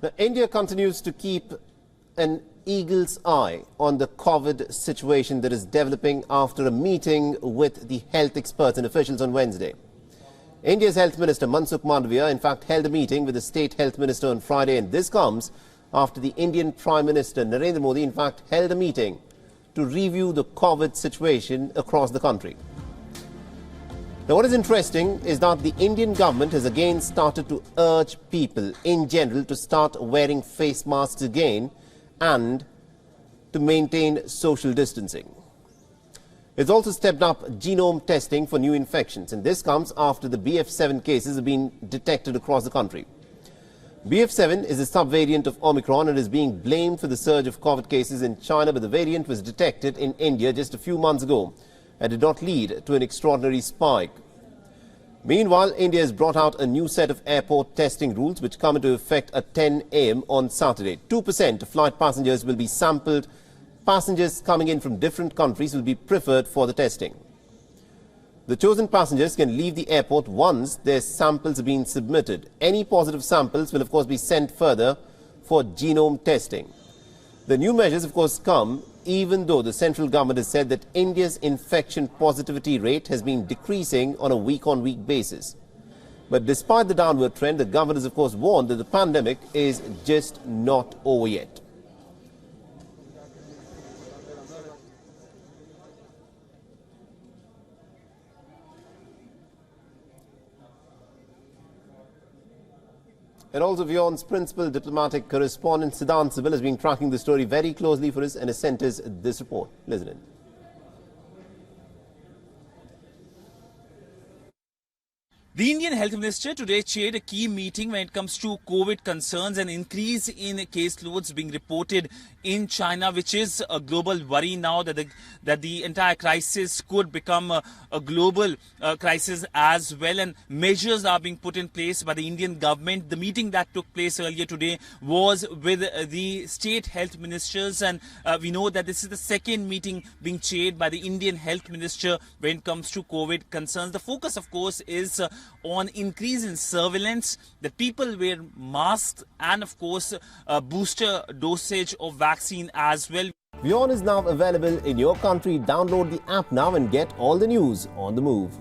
Now, India continues to keep an eagle's eye on the COVID situation that is developing after a meeting with the health experts and officials on Wednesday. India's Health Minister Mansukh Mandavia in fact held a meeting with the State Health Minister on Friday, and this comes after the Indian Prime Minister Narendra Modi in fact held a meeting to review the COVID situation across the country. Now, what is interesting is that the Indian government has again started to urge people in general to start wearing face masks again and to maintain social distancing. It's also stepped up genome testing for new infections, and this comes after the BF7 cases have been detected across the country. BF7 is a subvariant of Omicron and is being blamed for the surge of COVID cases in China, but the variant was detected in India just a few months ago and did not lead to an extraordinary spike. Meanwhile, India has brought out a new set of airport testing rules which come into effect at 10 a.m. on Saturday. 2% of flight passengers will be sampled. Passengers coming in from different countries will be preferred for the testing. The chosen passengers can leave the airport once their samples have been submitted. Any positive samples will of course be sent further for genome testing. The new measures of course come even though the central government has said that India's infection positivity rate has been decreasing on a week-on-week basis. But despite the downward trend, the government has of course warned that the pandemic is just not over yet. And also WION's principal diplomatic correspondent Siddhant Sibil has been tracking the story very closely for us and has sent us this report. Listen in. The Indian Health Minister today chaired a key meeting when it comes to COVID concerns and increase in caseloads being reported in China, which is a global worry now that the entire crisis could become a global crisis as well, and measures are being put in place by the Indian government. The meeting that took place earlier today was with the state health ministers, and we know that this is the second meeting being chaired by the Indian Health Minister when it comes to COVID concerns. The focus, of course, is on increase in surveillance, that people wear masks, and of course booster dosage of vaccine as well. WION is now available in your country. Download the app now and get all the news on the move.